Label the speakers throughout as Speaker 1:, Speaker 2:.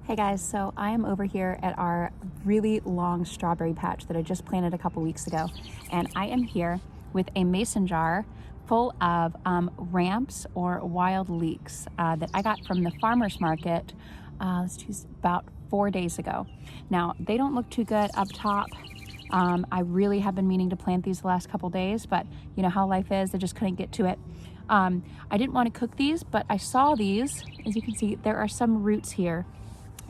Speaker 1: Hey guys, so I am over here at our really long strawberry patch that I just planted a couple weeks ago, and I am here with a mason jar full of ramps or wild leeks that I got from the farmer's market about 4 days ago. Now, they don't look too good up top. I really have been meaning to plant these the last couple days, but you know how life is, I just couldn't get to it. I didn't want to cook these, but I saw these. As you can see, there are some roots here.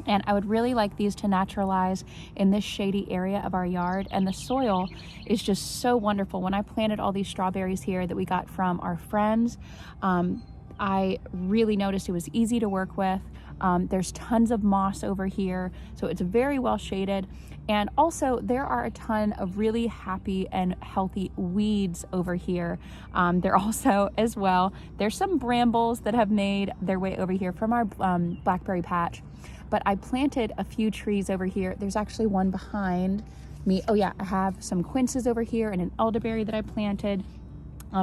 Speaker 1: And I would really like these to naturalize in this shady area of our yard. And the soil is just so wonderful. When I planted all these strawberries here that we got from our friends, I really noticed it was easy to work with. There's tons of moss over here, so it's very well shaded. And also there are a ton of really happy and healthy weeds over here. There also as well, there's some brambles that have made their way over here from our blackberry patch. But I planted a few trees over here. There's actually one behind me. Oh yeah, I have some quinces over here and an elderberry that I planted.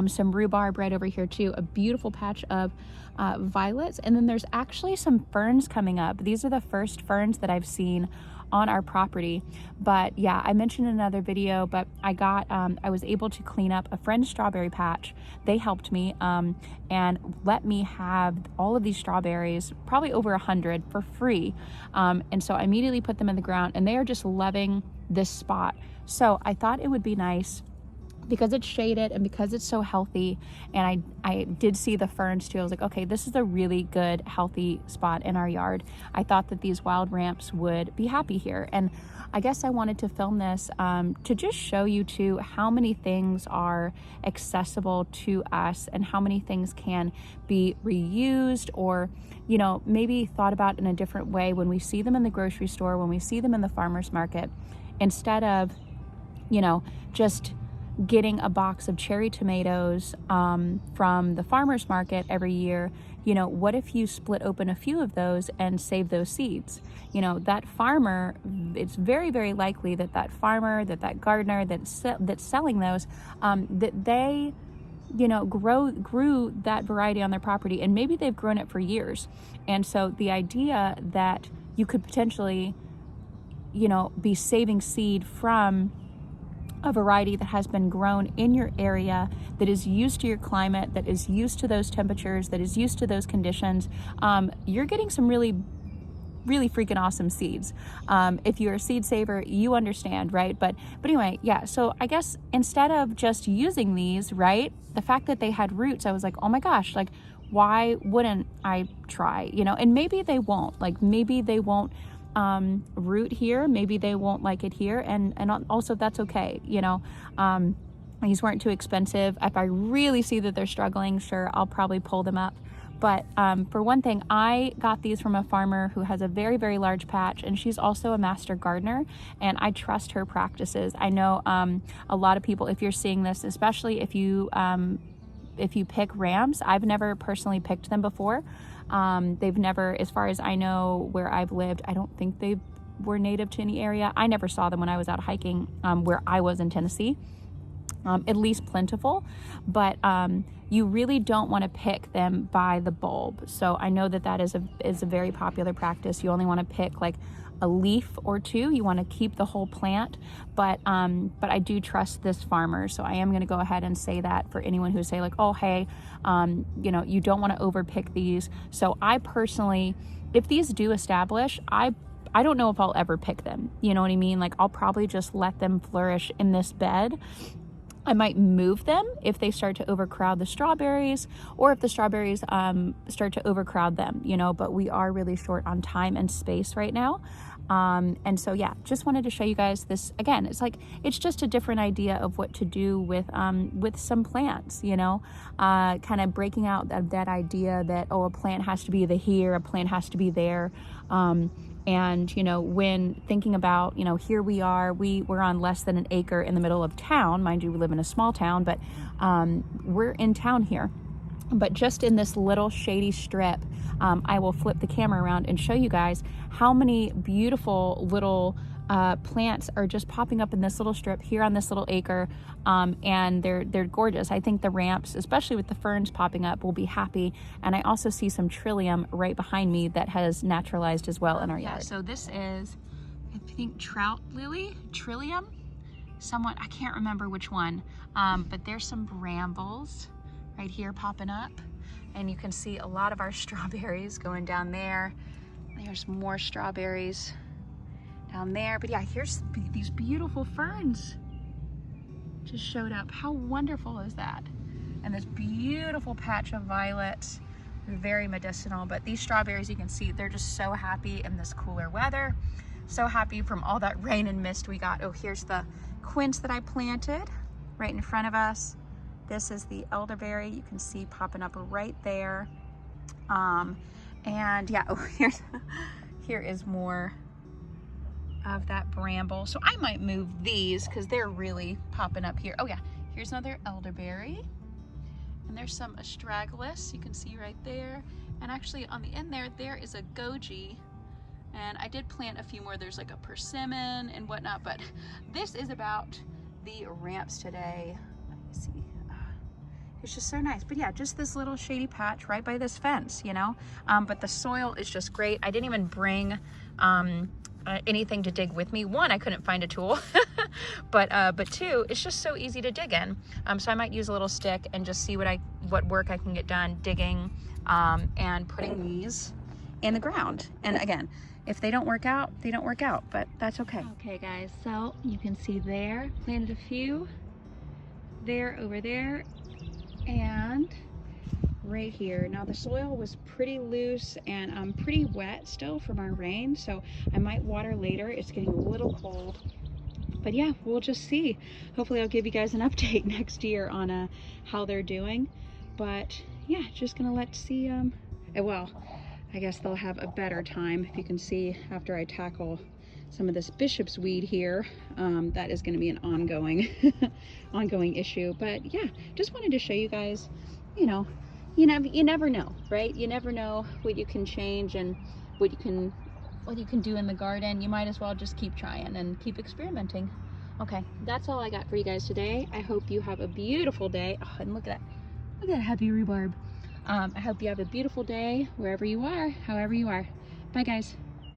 Speaker 1: Some rhubarb right over here too. A beautiful patch of violets. And then there's actually some ferns coming up. These are the first ferns that I've seen on our property. But yeah, I mentioned in another video, but I was able to clean up a friend's strawberry patch. They helped me and let me have all of these strawberries, probably over 100 for free. And so I immediately put them in the ground and they are just loving this spot. So I thought it would be nice, because it's shaded and because it's so healthy, and I did see the ferns too. I was like, okay, this is a really good healthy spot in our yard. I thought that these wild ramps would be happy here, and I guess I wanted to film this to just show you too how many things are accessible to us and how many things can be reused, or you know, maybe thought about in a different way when we see them in the grocery store, when we see them in the farmer's market, instead of, you know, just getting a box of cherry tomatoes from the farmer's market every year. You know, what if you split open a few of those and save those seeds? You know, that farmer, it's very, very likely that that farmer, that gardener that's selling those, that they, you know, grew that variety on their property, and maybe they've grown it for years. And so the idea that you could potentially, you know, be saving seed from a variety that has been grown in your area, that is used to your climate, that is used to those temperatures, that is used to those conditions, you're getting some really freaking awesome seeds. If you're a seed saver, you understand, right? But anyway, yeah, so I guess instead of just using these, right, the fact that they had roots, I was like, oh my gosh, like, why wouldn't I try, you know? And maybe they won't, like, maybe they won't root here, maybe they won't like it here, and also that's okay, you know. These weren't too expensive. If I really see that they're struggling, sure, I'll probably pull them up. But for one thing, I got these from a farmer who has a very, very large patch, and she's also a master gardener, and I trust her practices. I know a lot of people, if you're seeing this, especially if you pick ramps, I've never personally picked them before. They've never, as far as I know, where I've lived, I don't think they were native to any area. I never saw them when I was out hiking where I was in Tennessee, at least plentiful, but you really don't want to pick them by the bulb. So I know that is a very popular practice. You only want to pick like a leaf or two. You want to keep the whole plant, but I do trust this farmer, so I am going to go ahead and say that for anyone who say like, oh hey, you know, you don't want to overpick these. So I personally, if these do establish, I don't know if I'll ever pick them, you know what I mean? Like, I'll probably just let them flourish in this bed. I might move them if they start to overcrowd the strawberries, or if the strawberries start to overcrowd them, you know, but we are really short on time and space right now. And so, yeah, just wanted to show you guys this. Again, it's like, it's just a different idea of what to do with some plants, you know, kind of breaking out that idea that, oh, a plant has to be here, a plant has to be there. And, you know, when thinking about, you know, here we are, we're on less than an acre in the middle of town. Mind you, we live in a small town, but we're in town here. But just in this little shady strip, I will flip the camera around and show you guys how many beautiful little plants are just popping up in this little strip here on this little acre, and they're gorgeous. I think the ramps, especially with the ferns popping up, will be happy. And I also see some trillium right behind me that has naturalized as well in our yard. So this is, I think, trout lily, trillium, somewhat, I can't remember which one, but there's some brambles right here popping up, and you can see a lot of our strawberries going down there. There's more strawberries down there, but yeah, here's these beautiful ferns just showed up. How wonderful is that? And this beautiful patch of violets, very medicinal. But these strawberries, you can see they're just so happy in this cooler weather, so happy from all that rain and mist we got. Oh, here's the quince that I planted right in front of us. This is the elderberry, you can see popping up right there. And yeah, oh, here is more of that bramble. So I might move these because they're really popping up here. Oh yeah, here's another elderberry. And there's some astragalus, you can see right there. And actually on the end there is a goji. And I did plant a few more. There's like a persimmon and whatnot, but this is about the ramps today. Let me see. It's just so nice. But yeah, just this little shady patch right by this fence, you know? But the soil is just great. I didn't even bring anything to dig with me. One, I couldn't find a tool, but two, it's just so easy to dig in. So I might use a little stick and just see what work I can get done digging and putting these in the ground. And again, if they don't work out, they don't work out, but that's okay. Okay guys, so you can see there, planted a few there, over there, and right here. Now the soil was pretty loose and pretty wet still from our rain, so I might water later. It's getting a little cold, but yeah, we'll just see. Hopefully I'll give you guys an update next year on how they're doing. But yeah, just gonna see well, I guess they'll have a better time. If you can see, after I tackle some of this bishop's weed here, that is going to be an ongoing ongoing issue. But yeah, just wanted to show you guys, you know, you never know, right? You never know what you can change and what you can do in the garden. You might as well just keep trying and keep experimenting. Okay, that's all I got for you guys today. I hope you have a beautiful day. Oh, and look at that happy rhubarb. I hope you have a beautiful day wherever you are, however you are. Bye guys.